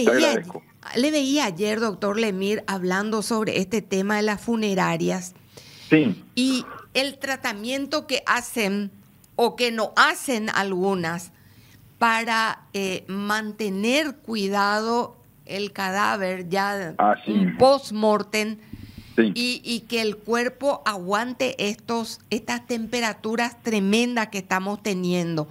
Te veía, agradezco. le veía ayer, doctor Lemir, hablando sobre este tema de las funerarias Sí, y el tratamiento que hacen o que no hacen algunas para mantener cuidado el cadáver ya así un mismo. post-mortem Sí, y que el cuerpo aguante estas temperaturas tremendas que estamos teniendo.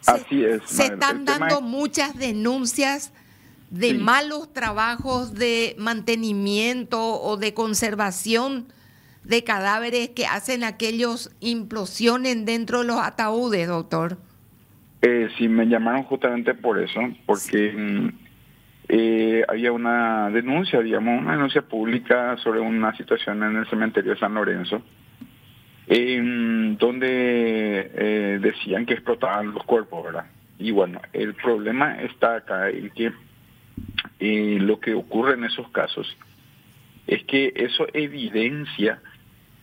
así es, Se Manuel. El están tema dando es, muchas denuncias de sí, malos trabajos de mantenimiento o de conservación de cadáveres que hacen aquellos implosionen dentro de los ataúdes, doctor. sí, me llamaron justamente por eso, porque había una denuncia, digamos, una denuncia pública sobre una situación en el cementerio de San Lorenzo, donde decían que explotaban los cuerpos, ¿verdad? Y bueno, el problema está acá en que lo que ocurre en esos casos es que eso evidencia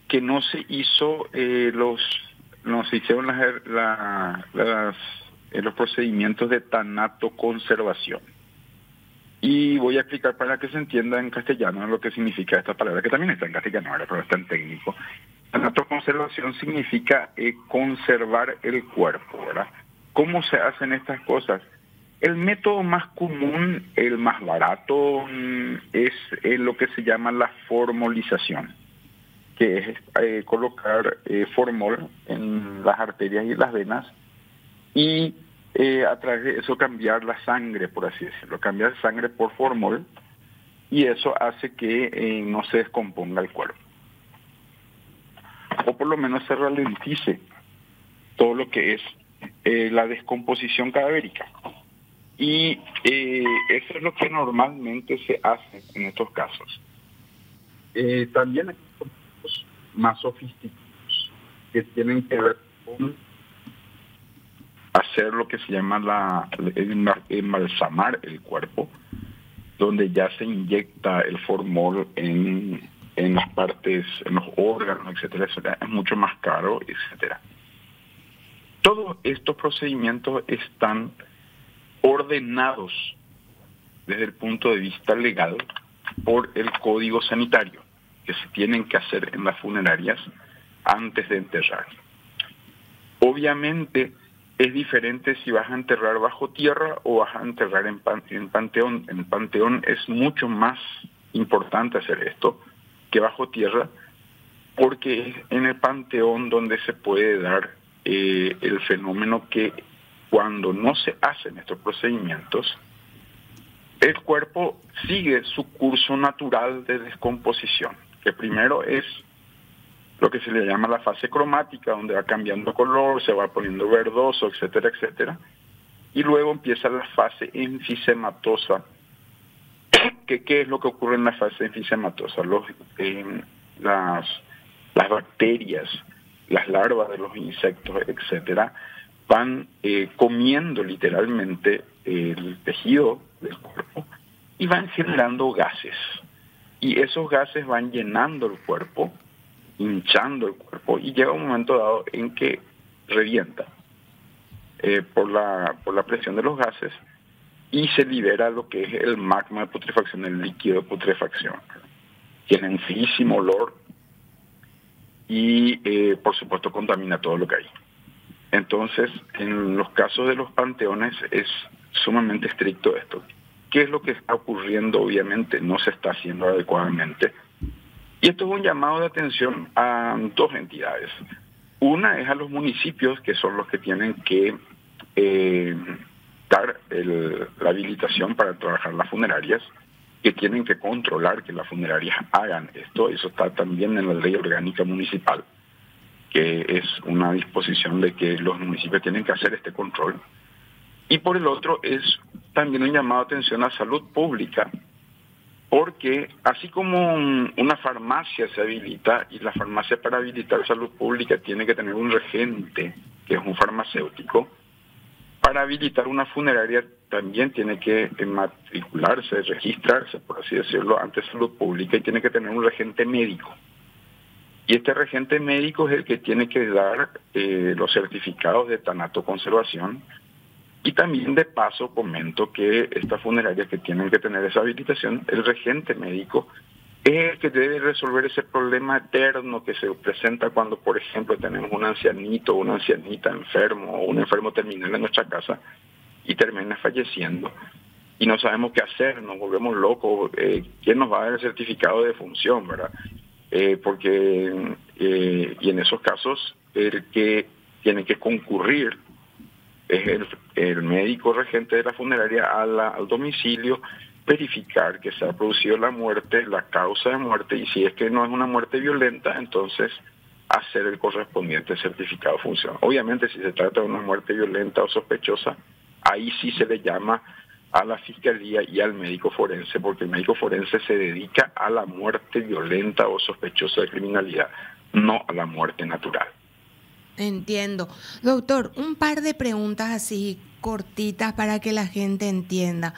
que no se hizo no se hicieron los procedimientos de tanatoconservación. Y voy a explicar para que se entienda en castellano lo que significa esta palabra, que también está en castellano ahora, pero está en técnico. Tanatoconservación significa conservar el cuerpo, ¿verdad? ¿Cómo se hacen estas cosas? El método más común, el más barato, es lo que se llama la formolización, que es colocar formol en las arterias y las venas y a través de eso cambiar la sangre, por así decirlo, cambiar sangre por formol, y eso hace que no se descomponga el cuerpo, o por lo menos se ralentice todo lo que es la descomposición cadavérica. Y eso es lo que normalmente se hace en estos casos. También hay procesos más sofisticados que tienen que ver con hacer lo que se llama embalsamar el cuerpo, donde ya se inyecta el formol en las partes, en los órganos, etcétera, etcétera. Es mucho más caro, etcétera. Todos estos procedimientos están ordenados desde el punto de vista legal por el Código Sanitario, que se tienen que hacer en las funerarias antes de enterrar. Obviamente es diferente si vas a enterrar bajo tierra o vas a enterrar en panteón. En el panteón es mucho más importante hacer esto que bajo tierra, porque es en el panteón donde se puede dar el fenómeno que cuando no se hacen estos procedimientos, el cuerpo sigue su curso natural de descomposición, que primero es lo que se le llama la fase cromática, donde va cambiando color, se va poniendo verdoso, etcétera, etcétera, y luego empieza la fase enfisematosa. ¿Qué es lo que ocurre en la fase enfisematosa? Las bacterias, las larvas de los insectos, etcétera, van comiendo literalmente el tejido del cuerpo y van generando gases. Y esos gases van llenando el cuerpo, hinchando el cuerpo, y llega un momento dado en que revienta por la presión de los gases y se libera lo que es el magma de putrefacción, el líquido de putrefacción. Tiene un finísimo olor y por supuesto contamina todo lo que hay. Entonces, en los casos de los panteones es sumamente estricto esto. ¿Qué es lo que está ocurriendo? Obviamente no se está haciendo adecuadamente. Y esto es un llamado de atención a dos entidades. Una es a los municipios, que son los que tienen que dar la habilitación para trabajar las funerarias, que tienen que controlar que las funerarias hagan esto. Eso está también en la ley orgánica municipal, que es una disposición de que los municipios tienen que hacer este control. Y por el otro es también un llamado de atención a salud pública, porque así como una farmacia se habilita, y la farmacia para habilitar salud pública tiene que tener un regente, que es un farmacéutico, para habilitar una funeraria también tiene que matricularse, registrarse, por así decirlo, ante salud pública, y tiene que tener un regente médico. Y este regente médico es el que tiene que dar los certificados de tanatoconservación Y también de paso comento que estas funerarias que tienen que tener esa habilitación, el regente médico es el que debe resolver ese problema eterno que se presenta cuando, por ejemplo, tenemos un ancianito o una ancianita enfermo o un enfermo terminal en nuestra casa y termina falleciendo. Y no sabemos qué hacer, nos volvemos locos. ¿Quién nos va a dar el certificado de función, verdad? Y en esos casos, el que tiene que concurrir es el médico regente de la funeraria al domicilio, verificar que se ha producido la muerte, la causa de muerte, y si es que no es una muerte violenta, entonces hacer el correspondiente certificado de función. Obviamente, si se trata de una muerte violenta o sospechosa, ahí sí se le llama a la fiscalía y al médico forense, porque el médico forense se dedica a la muerte violenta o sospechosa de criminalidad, no a la muerte natural. Entiendo. Doctor, un par de preguntas así cortitas para que la gente entienda.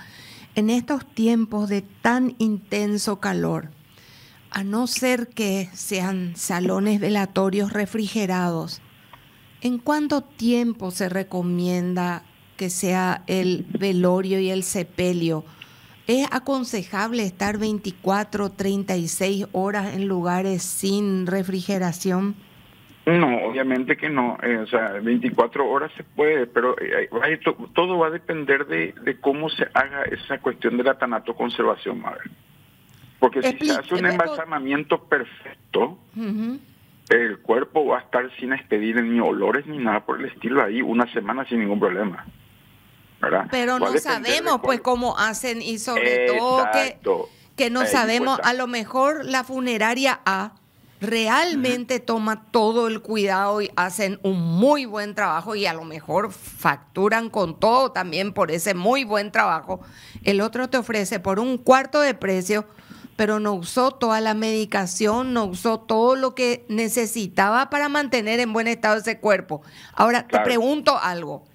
En estos tiempos de tan intenso calor, a no ser que sean salones velatorios refrigerados, ¿en cuánto tiempo se recomienda que sea el velorio y el sepelio? ¿Es aconsejable estar 24, 36 horas en lugares sin refrigeración? No, obviamente que no. 24 horas se puede, pero todo va a depender de cómo se haga esa cuestión de la tanatoconservación, madre. Porque si se hace un embalsamamiento perfecto, el cuerpo va a estar sin expedir ni olores ni nada por el estilo ahí una semana sin ningún problema, ¿verdad? Pero no sabemos pues cómo hacen, y sobre todo que no sabemos, a lo mejor la funeraria A realmente toma todo el cuidado y hacen un muy buen trabajo y a lo mejor facturan con todo también por ese muy buen trabajo. El otro te ofrece por un cuarto de precio, pero no usó toda la medicación, no usó todo lo que necesitaba para mantener en buen estado ese cuerpo. Ahora, claro, te pregunto algo.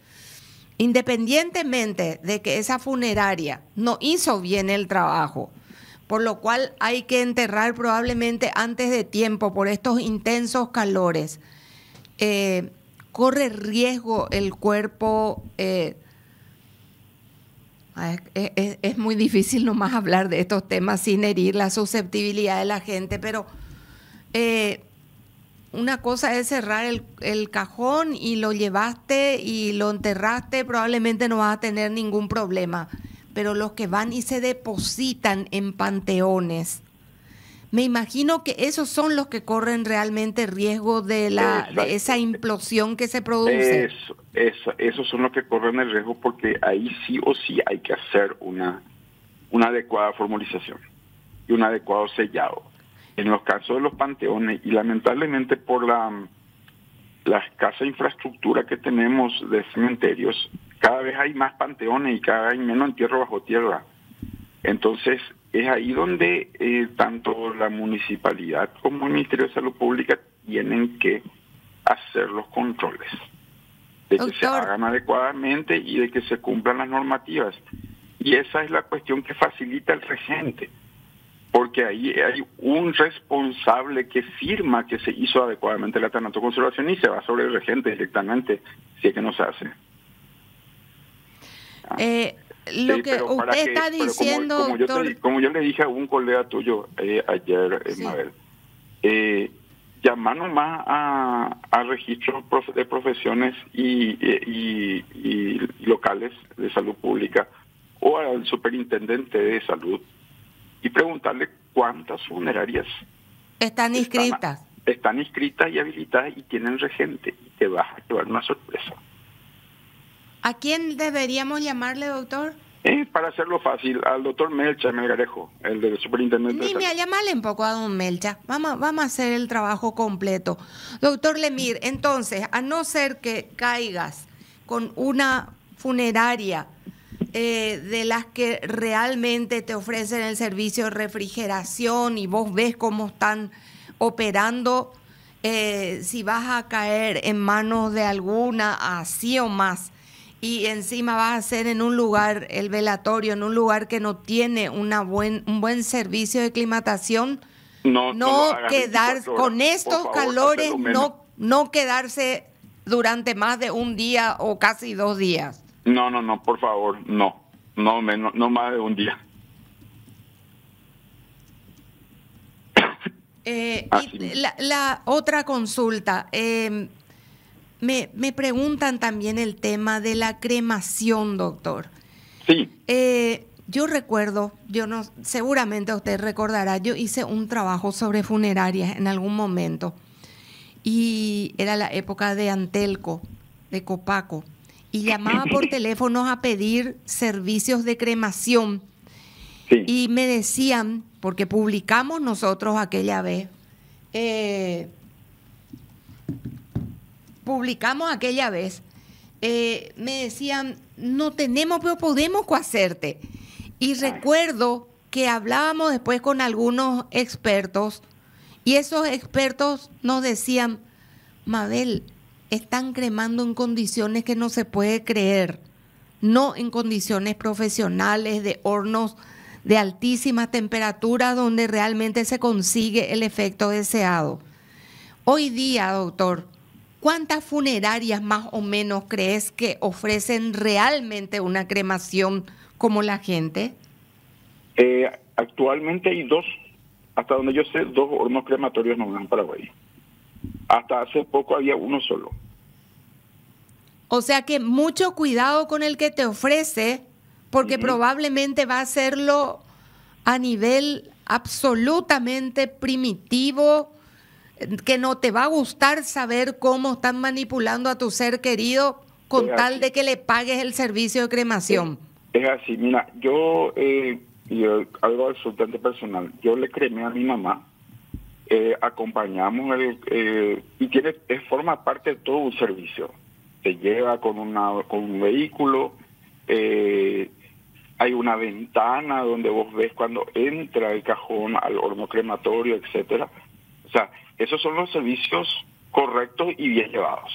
Independientemente de que esa funeraria no hizo bien el trabajo, por lo cual hay que enterrar probablemente antes de tiempo por estos intensos calores, corre riesgo el cuerpo. Es muy difícil nomás hablar de estos temas sin herir la susceptibilidad de la gente, pero una cosa es cerrar el cajón y lo llevaste y lo enterraste, probablemente no vas a tener ningún problema. Pero los que van y se depositan en panteones, me imagino que esos son los que corren realmente riesgo de esa implosión que se produce. Esos son los que corren el riesgo, porque ahí sí o sí hay que hacer una adecuada formalización y un adecuado sellado. En los casos de los panteones, y lamentablemente por la escasa infraestructura que tenemos de cementerios, cada vez hay más panteones y cada vez hay menos entierro bajo tierra. Entonces, es ahí donde tanto la municipalidad como el Ministerio de Salud Pública tienen que hacer los controles, de que se hagan adecuadamente y de que se cumplan las normativas. Y esa es la cuestión que facilita el regente, porque ahí hay un responsable que firma que se hizo adecuadamente la tanatoconservación y se va sobre el regente directamente, si es que no se hace. Lo que usted está diciendo, como yo le dije a un colega tuyo ayer, sí, Mabel, llamar nomás a registros de profesiones y locales de salud pública o al superintendente de salud y preguntarle cuántas funerarias están inscritas. Están inscritas y habilitadas y tienen regente, y te vas a llevar una sorpresa. ¿A quién deberíamos llamarle, doctor? Para hacerlo fácil, al doctor Melcha Melgarejo, el del superintendente. Dime, a llamarle un poco a don Melcha. Vamos a hacer el trabajo completo. Doctor Lemir, entonces, a no ser que caigas con una funeraria de las que realmente te ofrecen el servicio de refrigeración y vos ves cómo están operando, si vas a caer en manos de alguna así o más, y encima vas a hacer en un lugar, el velatorio, en un lugar que no tiene un buen servicio de climatación, no quedar con estos calores, no quedarse durante más de un día o casi 2 días. No, por favor, no menos, no más de un día. Y la otra consulta, me preguntan también el tema de la cremación, doctor. Sí. Yo recuerdo, seguramente usted recordará, yo hice un trabajo sobre funerarias en algún momento y era la época de Antelco, de Copaco, y llamaba por teléfono a pedir servicios de cremación. Sí. Y me decían, porque publicamos nosotros aquella vez, me decían, no tenemos, pero podemos hacerte. Y recuerdo que hablábamos después con algunos expertos y esos expertos nos decían, Mabel, están cremando en condiciones que no se puede creer, no en condiciones profesionales de hornos de altísima temperatura donde realmente se consigue el efecto deseado. Hoy día, doctor, ¿cuántas funerarias más o menos crees que ofrecen realmente una cremación como la gente? Actualmente hay dos, hasta donde yo sé, dos hornos crematorios nomás en Paraguay. Hasta hace poco había uno solo. O sea que mucho cuidado con el que te ofrece, porque probablemente va a hacerlo a nivel absolutamente primitivo, que no te va a gustar saber cómo están manipulando a tu ser querido con tal de que le pagues el servicio de cremación. Es así, mira, yo algo absolutamente personal, yo le cremé a mi mamá, acompañamos y forma parte de todo un servicio. Te lleva con un vehículo, hay una ventana donde vos ves cuando entra el cajón al horno crematorio, etcétera. O sea, esos son los servicios correctos y bien llevados.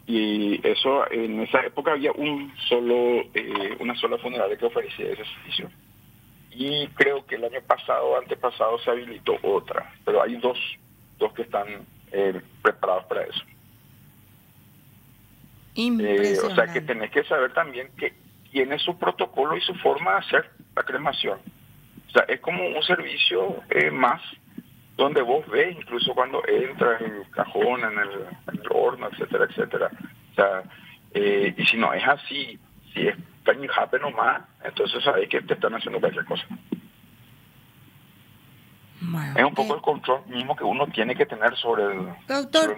Y eso, en esa época había una sola funeraria que ofrecía ese servicio. Y creo que el año pasado, antepasado, se habilitó otra, pero hay dos que están preparados para eso. O sea que tenés que saber también que tiene su protocolo y su forma de hacer la cremación. O sea, es como un servicio más donde vos ves incluso cuando entras en el cajón, en el horno, etcétera, etcétera. O sea, y si no es así, si es tan injape nomás, entonces sabés que te están haciendo cualquier cosa. Bueno, es un poco el control mismo que uno tiene que tener sobre el... Doctor,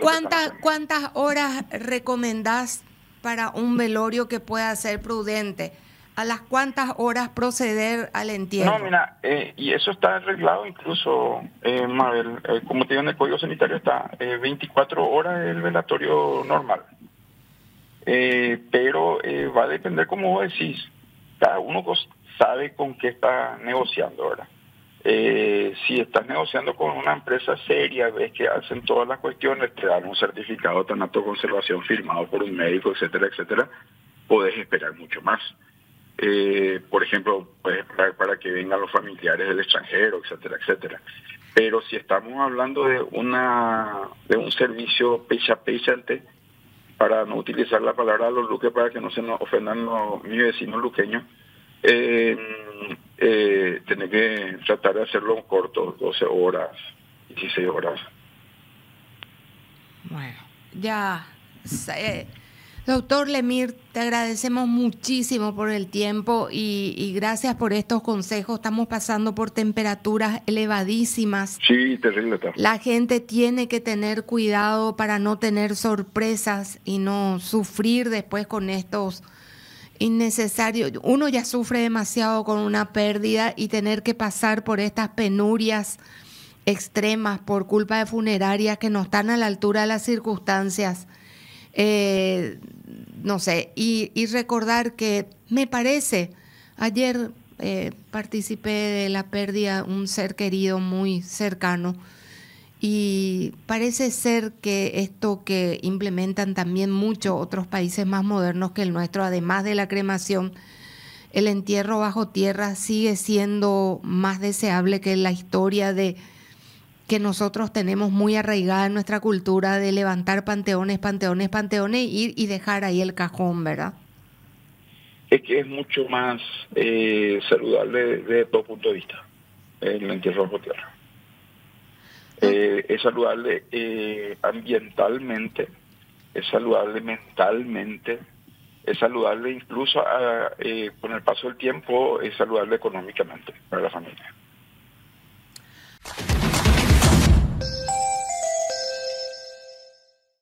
¿cuántas horas recomendás para un velorio que pueda ser prudente? ¿A las cuántas horas proceder al entierro? No, mira, y eso está arreglado incluso, Mabel, como te digo, en el Código Sanitario está 24 horas el velatorio normal. Pero va a depender, como vos decís, cada uno sabe con qué está negociando, ¿verdad? Si estás negociando con una empresa seria, ves que hacen todas las cuestiones, te dan un certificado de tanatoconservación firmado por un médico, etcétera, etcétera, podés esperar mucho más. Por ejemplo, puedes esperar para que vengan los familiares del extranjero, etcétera, etcétera. Pero si estamos hablando de un servicio pecha-pechante, para no utilizar la palabra de los luques para que no se nos ofendan mis vecinos luqueños, tener que tratar de hacerlo en corto, 12 horas, 16 horas. Bueno, ya... Doctor Lemir, te agradecemos muchísimo por el tiempo y gracias por estos consejos. Estamos pasando por temperaturas elevadísimas. Sí, terrible. La gente tiene que tener cuidado para no tener sorpresas y no sufrir después con estos innecesarios. Uno ya sufre demasiado con una pérdida y tener que pasar por estas penurias extremas por culpa de funerarias que no están a la altura de las circunstancias. No sé, y recordar que me parece, ayer participé de la pérdida de un ser querido muy cercano y parece ser que esto que implementan también muchos otros países más modernos que el nuestro, además de la cremación, el entierro bajo tierra sigue siendo más deseable que la historia de que nosotros tenemos muy arraigada en nuestra cultura de levantar panteones, panteones, panteones, ir y dejar ahí el cajón, ¿verdad? Es que es mucho más saludable desde todo punto de vista el entierro bajo tierra. Es saludable ambientalmente, es saludable mentalmente, es saludable incluso con el paso del tiempo, es saludable económicamente para la familia.